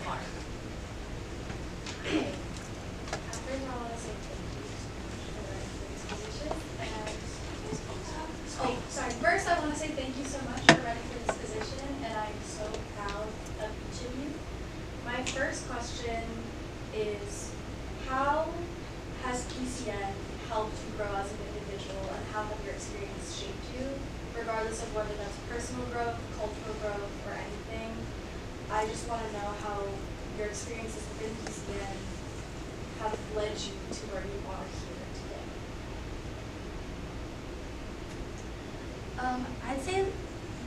far. Okay. First, I want to say thank you for this position. First, I want to say thank you so much for running for this position, and I'm so proud of each of you. My first question is, how has PCN helped you grow as an individual, and how have your experience shaped you, regardless of whether that's personal growth, cultural growth, or anything? I just want to know how your experiences within PCN have led you to where you are here today. I'd say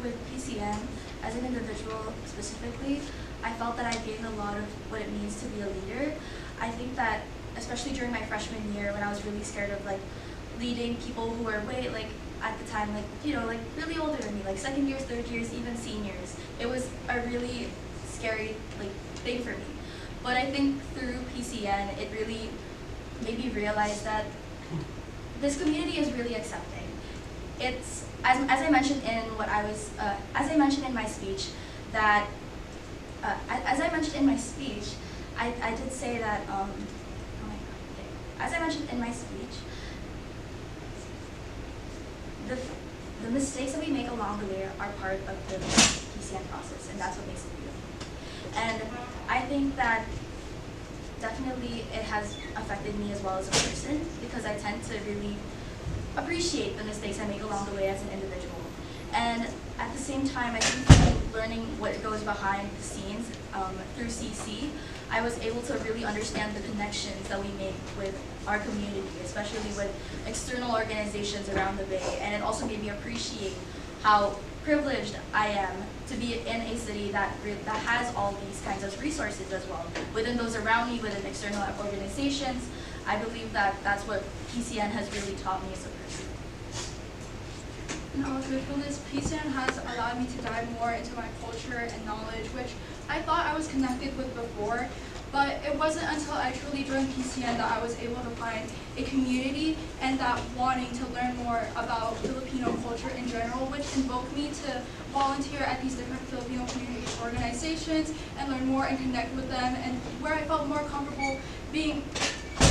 with PCN, as an individual specifically, I felt that I gained a lot of what it means to be a leader. I think that, especially during my freshman year, when I was really scared of leading people who were at the time, really older than me, like second years, third years, even seniors. It was a really scary thing for me. But I think through PCN, it really made me realize that this community is really accepting. It's as I mentioned in my speech, I did say that. As I mentioned in my speech, the mistakes that we make along the way are part of the PCN process, and that's what makes it beautiful. And I think that definitely it has affected me as well as a person, because I tend to really appreciate the mistakes I make along the way as an individual. And at the same time, I think through learning what goes behind the scenes through CC, I was able to really understand the connections that we make with our community, especially with external organizations around the Bay. And it also made me appreciate how privileged I am to be in a city that has all these kinds of resources as well. Within those around me, within external organizations, I believe that that's what PCN has really taught me as a person. In all truthfulness, PCN has allowed me to dive more into my culture and knowledge, which I thought I was connected with before, but it wasn't until I truly joined PCN that I was able to find a community and that wanting to learn more about Filipino culture in general, which invoked me to volunteer at these different Filipino community organizations and learn more and connect with them, and where I felt more comfortable being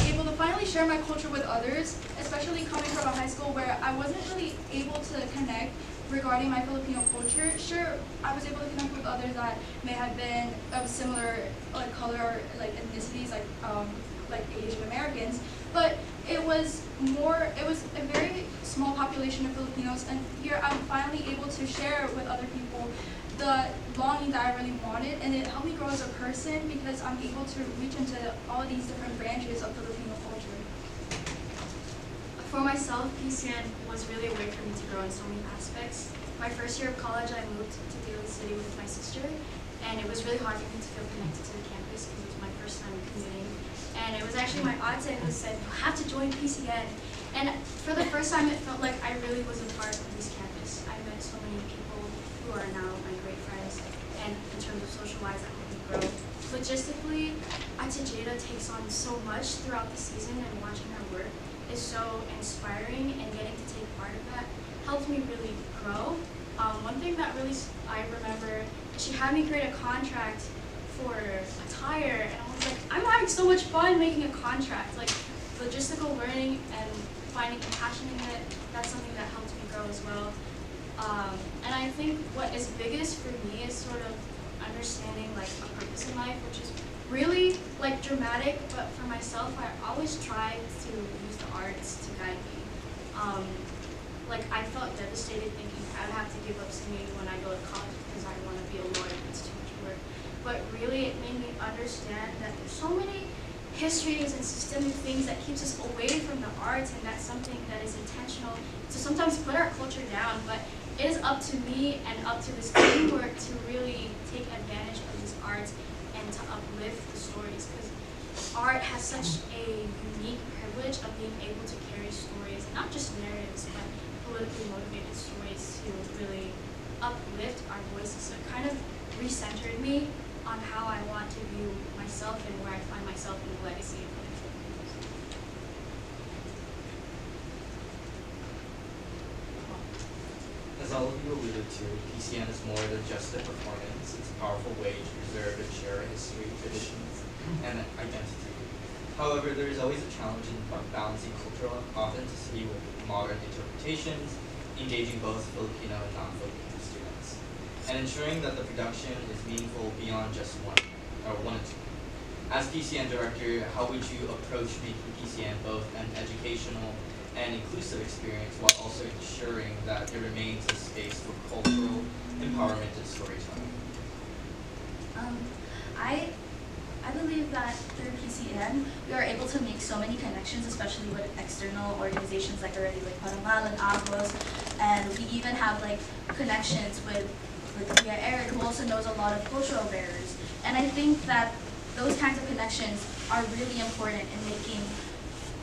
able to finally share my culture with others, especially coming from a high school where I wasn't really able to connect regarding my Filipino culture. Sure, I was able to connect with others that may have been of similar color or ethnicities, like Asian Americans, but it was a very small population of Filipinos, and here I'm finally able to share with other people the longing that I really wanted, and it helped me grow as a person because I'm able to reach into all these different branches of Filipino culture. For myself, PCN was really a way for me to grow in so many aspects. My first year of college, I moved to Daly City with my sister, and it was really hard for me to feel connected to the campus because it was my first time commuting. And it was actually my auntie who said, "You have to join PCN." And for the first time, it felt like I really was a part of this campus. I met so many people who are now my great friends, and in terms of social lives, that helped me grow. Logistically, Ate Jada takes on so much throughout the season, and watching her work is so inspiring, and getting to take part of that helped me really grow. One thing that really I remember, she had me create a contract for attire, and I was like, I'm having so much fun making a contract. Like, logistical learning and finding passion in it, that's something that helped me grow as well. And I think what is biggest for me is sort of understanding a purpose in life, which is really dramatic, but for myself, I always try to use the arts to guide me. I felt devastated thinking I'd have to give up singing when I go to college because I want to be a lawyer. It's too much work. But really, it made me understand that there's so many histories and systemic things that keeps us away from the arts, and that's something that is intentional to sometimes put our culture down. But it is up to me and up to this teamwork to really take advantage of these arts and to uplift the stories, because art has such a unique privilege of being able to carry stories, not just narratives, but politically motivated stories to really uplift our voices. So it kind of recentered me on how I want to view myself and where I find myself in the legacy of the Filipinos. As all of you alluded to, PCN is more than just a performance. It's a powerful way to preserve and share a history and identity. However, there is always a challenge in balancing cultural authenticity with modern interpretations, engaging both Filipino and non-Filipino students, and ensuring that the production is meaningful beyond just one or two. As PCN Director, how would you approach making PCN both an educational and inclusive experience while also ensuring that it remains a space for cultural empowerment and storytelling? I believe that through PCN, we are able to make so many connections, especially with external organizations like already like Paramal and Agos, and we even have like connections with Kuya Eric, who also knows a lot of cultural bearers. And I think that those kinds of connections are really important in making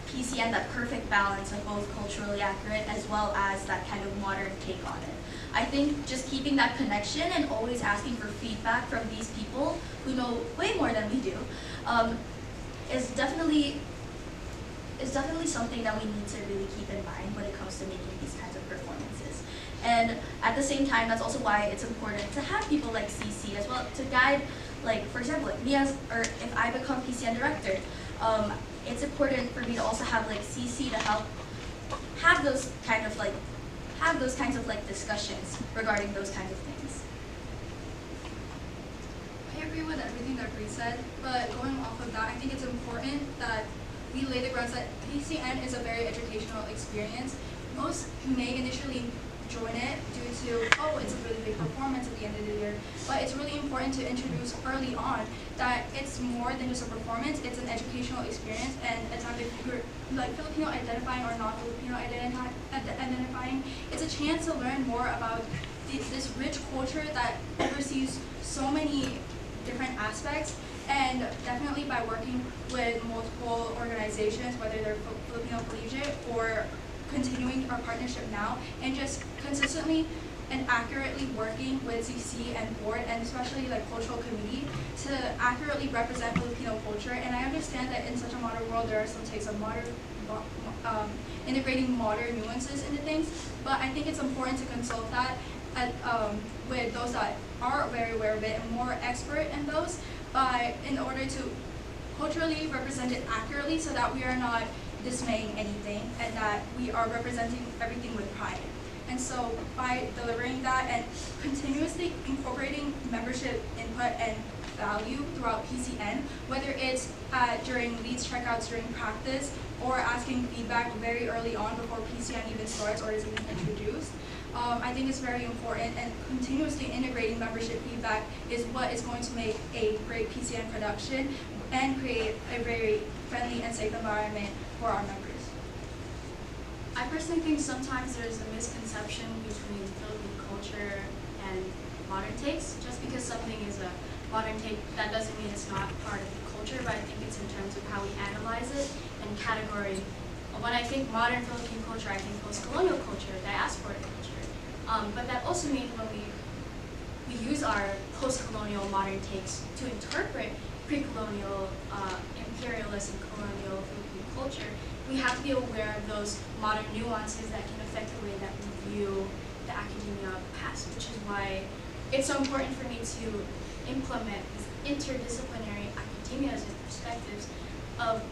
PCN that perfect balance of both culturally accurate as well as that kind of modern take on it. I think just keeping that connection and always asking for feedback from these people who know way more than we do is definitely something that we need to really keep in mind when it comes to making these kinds of performances. And at the same time, that's also why it's important to have people like CC as well to guide, like for example, like me or if I become PCN Director, it's important for me to also have like CC to help have those kinds of discussions regarding those kinds of things. I agree with everything that Bree said, but going off of that, I think it's important that we lay the grounds that PCN is a very educational experience. Most may initially join it due to, oh, it's a really big performance at the end of the year, but it's really important to introduce early on that it's more than just a performance, it's an educational experience, and a time if you're like Filipino identifying or non-Filipino identifying, it's a chance to learn more about this rich culture that oversees so many different aspects, and definitely by working with multiple organizations, whether they're Filipino collegiate or continuing our partnership now, and just consistently and accurately working with CC and board, and especially like cultural committee, to accurately represent Filipino culture. And I understand that in such a modern world, there are some takes of integrating modern nuances into things, but I think it's important to consult that with those that are very aware of it and more expert in those, in order to culturally represent it accurately so that we are not dismaying anything and that we are representing everything with pride. And so by delivering that and continuously incorporating membership input and value throughout PCN, whether it's during leads checkouts during practice or asking feedback very early on before PCN even starts or is even introduced, I think it's very important, and continuously integrating membership feedback is what is going to make a great PCN production and create a very friendly and safe environment for our members. I personally think sometimes there's a misconception between Philippine culture and modern takes. Just because something is a modern take, that doesn't mean it's not part of the culture, but I think it's in terms of how we analyze it and category. When I think modern Philippine culture, I think post-colonial culture, diasporic culture. But that also means when we use our post-colonial modern takes to interpret pre-colonial, imperialist and colonial Philippine culture, we have to be aware of those modern nuances that can affect the way that we view the academia of the past, which is why it's so important for me to implement these interdisciplinary academias and perspectives of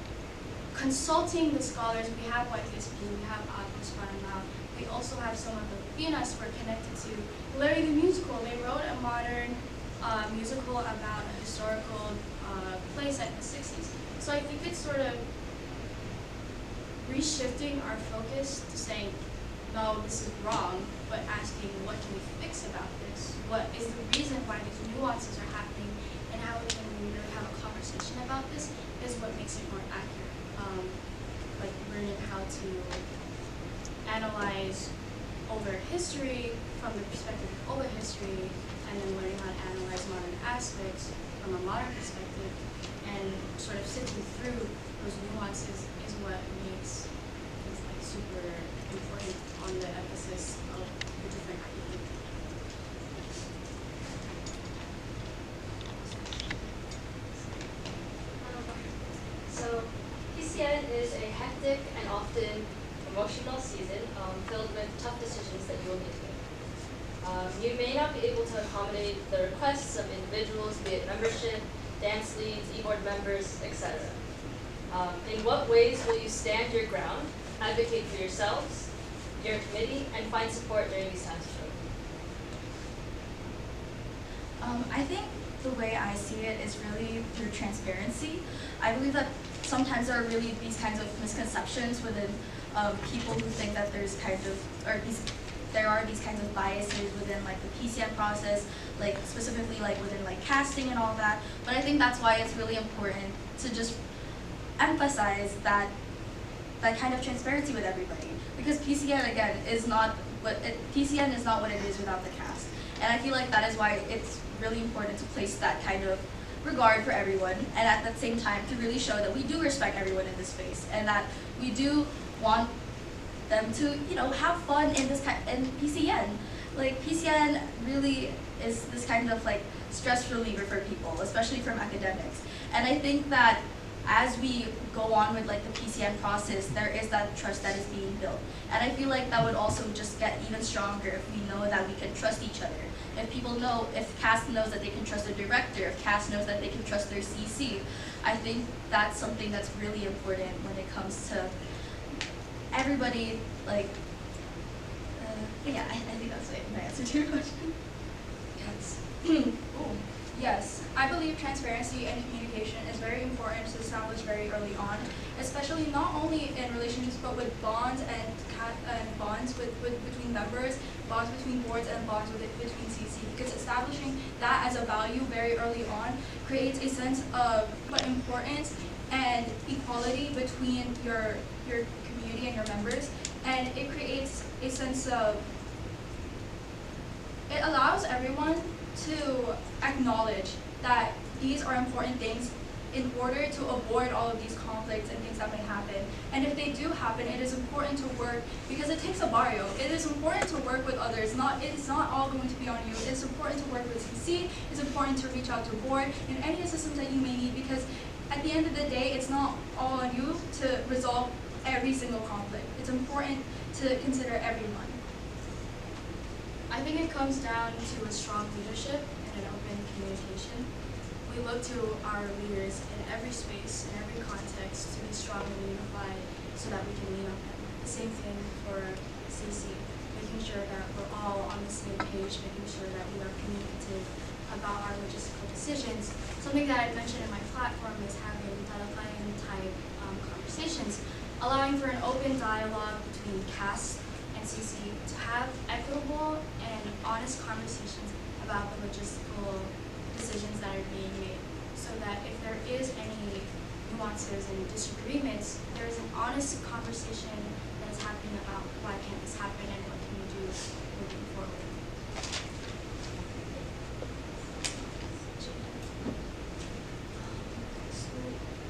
consulting the scholars. We have YPSP, we have Agos Paranal, we also have some of the Filipinas who are connected to Larry the Musical. They wrote a modern musical about a historical place set in the 60s. So I think it's sort of reshifting our focus to saying, no, this is wrong, but asking what can we fix about this? What is the reason why these nuances are happening, and how can we really have a conversation about this is what makes it more accurate. Like learning how to analyze older history from the perspective of older history, and then learning how to analyze modern aspects from a modern perspective, and sort of sifting through those nuances is what makes things like super important on the emphasis of the different academic. So PCN is a hectic and often emotional season filled with tough decisions that you will need to make. You may not be able to accommodate the requests of individuals, be it membership, dance leads, e-board members, etc. In what ways will you stand your ground, advocate for yourselves, your committee, and find support during these times of struggle? I think the way I see it is really through transparency. I believe that sometimes there are really these kinds of misconceptions within people who think that there are these kinds of biases within like the PCN process, like specifically like within like casting and all that. But I think that's why it's really important to just emphasize that kind of transparency with everybody, because PCN again is not what it is without the cast. And I feel like that is why it's really important to place that kind of regard for everyone, and at the same time to really show that we do respect everyone in this space, and that we do want them to, have fun in PCN. Like PCN really is this kind of like stress reliever for people, especially from academics. And I think that as we go on with like the PCN process, there is that trust that is being built. And I feel like that would also just get even stronger if we know that we can trust each other. If CAST knows that they can trust their director, if CAST knows that they can trust their CC, I think that's something that's really important when it comes to everybody, like, but yeah, I think that's my answer to your question. Yes. Yes, I believe transparency and communication is very important to establish very early on, especially not only in relationships but with bonds and bonds between members, bonds between boards, and bonds between CC. Because establishing that as a value very early on creates a sense of importance and equality between your community and your members, and it creates a sense of, it allows everyone to acknowledge that these are important things in order to avoid all of these conflicts and things that may happen. And if they do happen, it is important to work, because it takes a barrio. It is important to work with others. It's not all going to be on you. It's important to work with CC. It's important to reach out to board and any assistance that you may need, because at the end of the day, it's not all on you to resolve every single conflict. It's important to consider everyone. I think it comes down to a strong leadership and an open communication. We look to our leaders in every space, in every context, to be strong and unified so that we can lean on them. The same thing for CC, making sure that we're all on the same page, making sure that we are communicative about our logistical decisions. Something that I mentioned in my platform is having type conversations, allowing for an open dialogue between CAST and CC to have equitable and honest conversations about the logistical decisions that are being made, so that if there is any nuances and disagreements, there is an honest conversation that is happening about why can't this happen and what can we do moving forward.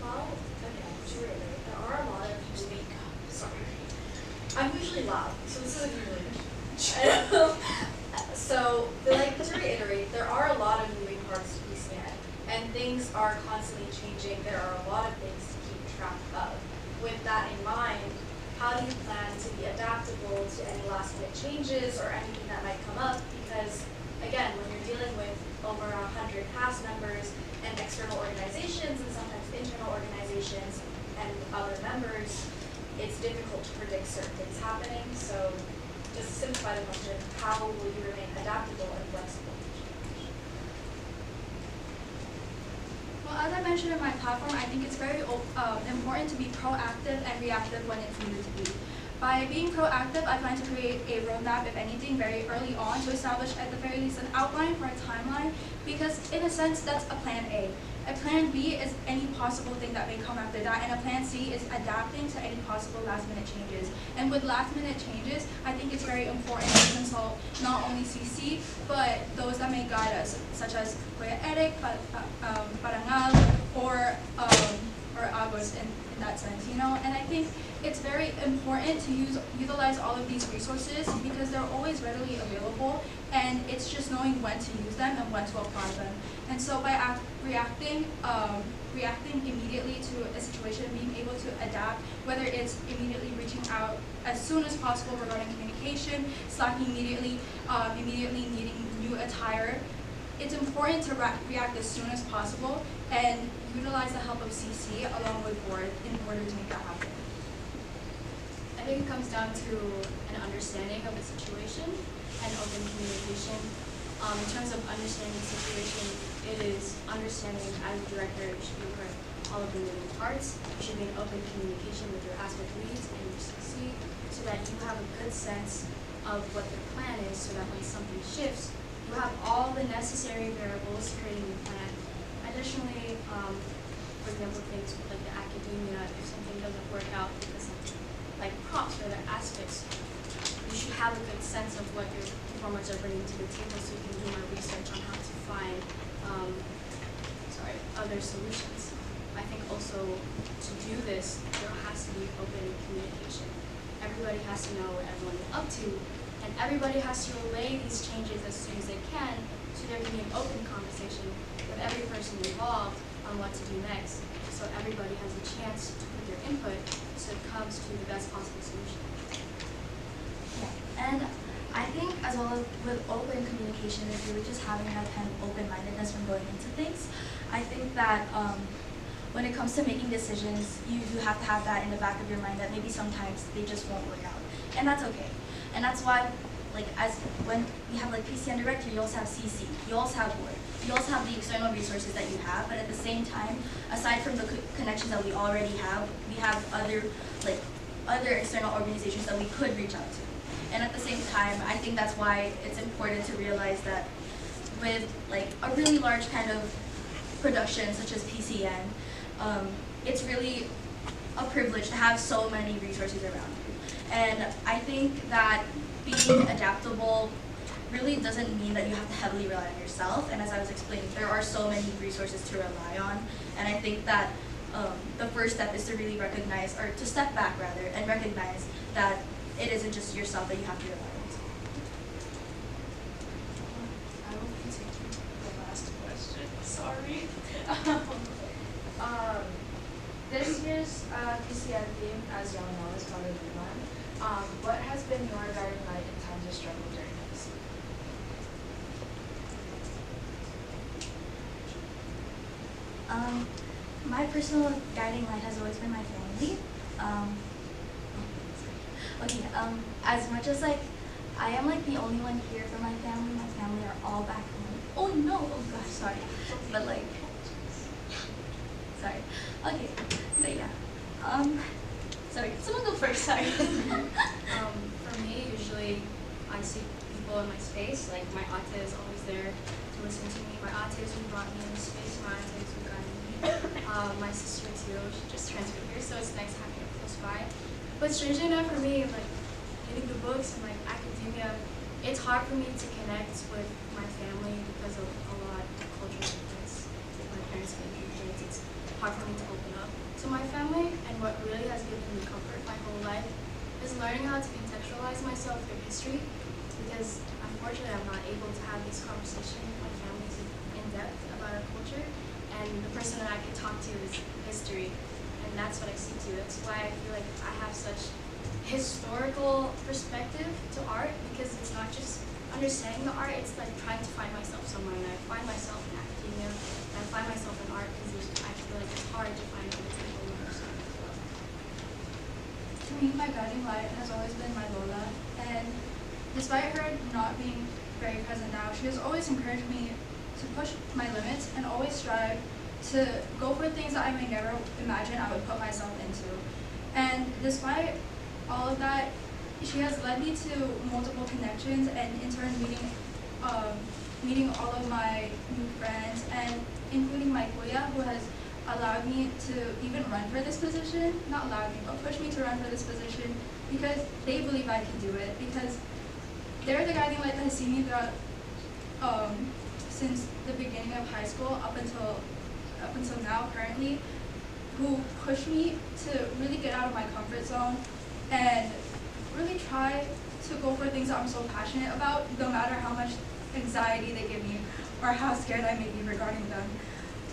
Well, okay, sure. There are a lot of I'm usually loud, so this isn't really So, to reiterate, there are a lot of moving parts to PCN, and things are constantly changing. There are a lot of things to keep track of. With that in mind, how do you plan to be adaptable to any last-minute changes or anything that might come up? Because, again, when you're dealing with over 100 cast members and external organizations and sometimes internal organizations and other members, it's difficult to predict certain things happening. So just to simplify the question, how will you remain adaptable and flexible? Well, as I mentioned in my platform, I think it's very important to be proactive and reactive when it's needed to be. By being proactive, I plan to create a roadmap, if anything, very early on to establish at the very least an outline for a timeline, because in a sense, that's a plan A. A plan B is any possible thing that may come after that, and a plan C is adapting to any possible last-minute changes. And with last-minute changes, I think it's very important to consult not only CC, but those that may guide us, such as Kuya Eric, Parangal, or Agos in that sense, And I think it's very important to utilize all of these resources because they're always readily available, and it's just knowing when to use them and when to apply them. And so by reacting immediately to a situation, being able to adapt, whether it's immediately reaching out as soon as possible regarding communication, slacking immediately needing new attire, it's important to react as soon as possible and utilize the help of CC along with board in order to make that happen. I think it comes down to an understanding of the situation and open communication. In terms of understanding the situation, it is understanding as a director, you should be aware of all of the moving parts. You should be in open communication with your aspect leads and your CC so that you have a good sense of what their plan is so that when something shifts, you have all the necessary variables creating the plan. Additionally, for example, things like the academia, if something doesn't work out because of like props or other aspects, you should have a good sense of what your performers are bringing to the table so you can do more research on how to find other solutions. I think also to do this, there has to be open communication. Everybody has to know what everyone is up to, and everybody has to relay these changes as soon as they can, so there can be an open conversation with every person involved on what to do next, so everybody has a chance to put their input so it comes to the best possible solution. Yeah. And I think as well as with open communication is really just having that kind of open-mindedness when going into things. I think that when it comes to making decisions, you do have to have that in the back of your mind that maybe sometimes they just won't work out. And that's okay. And that's why, like, as when we have like PCN Director, you also have CC, you also have board, you also have the external resources that you have, but at the same time, aside from the connections that we already have, we have other external organizations that we could reach out to. And at the same time, I think that's why it's important to realize that with like a really large kind of production such as PCN, it's really a privilege to have so many resources around you. And I think that being adaptable really doesn't mean that you have to heavily rely on yourself. And as I was explaining, there are so many resources to rely on. And I think that the first step is to really recognize, or to step back rather, and recognize that it isn't just yourself that you have to rely on. I will be taking the last question. Sorry. This year's PCN theme, as y'all know, is called Rerun. What has been your guiding light in times of struggle during this? My personal guiding light has always been my family. As much as like I am like the only one here for my family are all back home. Oh no, oh gosh, sorry. But like, sorry. Okay, but yeah. Sorry, someone go first, sorry. For me, usually I see people in my space, like my ate is always there to listen to me. My ate is who brought me in this space, my ate is who guided me. My sister too, she just transferred here, so it's nice having her close by. But strangely enough for me, like reading the books and like academia, it's hard for me to connect with my family because of a lot of cultural difference. My parents have immigrants, it's hard for me to open up to my family, and what really has given me comfort my whole life is learning how to contextualize myself through history, because unfortunately I'm not able to have these conversations with my family in depth about our culture, and the person that I can talk to is history, and that's what I see to. That's why I feel like I have such historical perspective to art, because it's not just understanding the art, it's like trying to find myself somewhere, and I find myself in academia, and I find myself in art because I feel like it's hard to find other people who understand as well. To me, my guiding light has always been my Lola, and despite her not being very present now, she has always encouraged me to push my limits and always strive to go for things that I may never imagine I would put myself into. And despite all of that, she has led me to multiple connections, and in turn meeting all of my new friends, and including my kuya, who has allowed me to even run for this position. Not allowed me, but pushed me to run for this position because they believe I can do it, because they're the guiding light that has seen me throughout since the beginning of high school up until now currently, who push me to really get out of my comfort zone and really try to go for things that I'm so passionate about, no matter how much anxiety they give me or how scared I may be regarding them.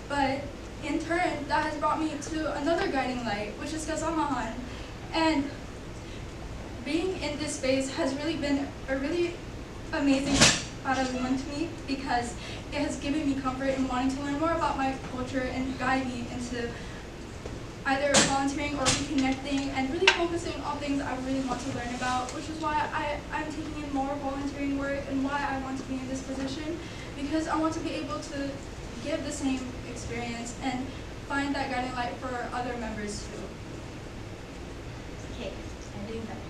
But in turn, that has brought me to another guiding light, which is Kasamahan. And being in this space has really been a really amazing paraluman to me, because it has given me comfort in wanting to learn more about my culture and guide me into either volunteering or reconnecting and really focusing on things I really want to learn about, which is why I'm taking in more volunteering work and why I want to be in this position, because I want to be able to give the same experience and find that guiding light for other members too. Okay, I'm doing better.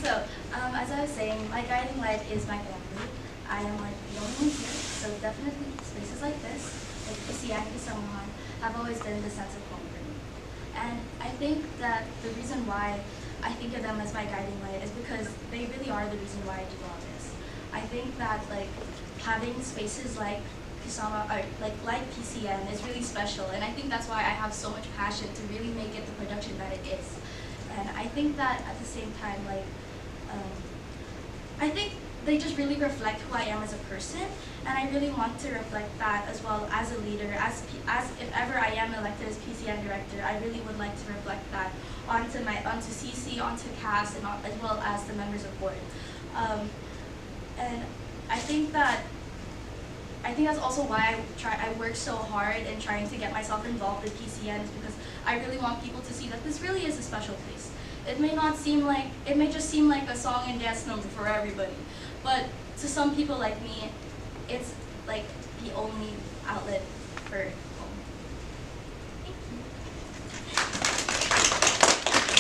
So, as I was saying, my guiding light is my family. I am like the only one here, so definitely spaces like this, like PCN and Samoan, have always been the sense of home for me. And I think that the reason why I think of them as my guiding light is because they really are the reason why I do all this. I think that like having spaces like Kisama, or like PCN is really special, and I think that's why I have so much passion to really make it the production that it is. And I think that at the same time, like, I think they just really reflect who I am as a person, and I really want to reflect that as well as a leader. As if ever I am elected as PCN Director, I really would like to reflect that onto CC, onto CAST, and as well as the members of board. And I think that's also why I work so hard in trying to get myself involved with PCN, is because I really want people to see that this really is a special place. It may just seem like a song and dance number for everybody, but to some people like me, it's like the only outlet for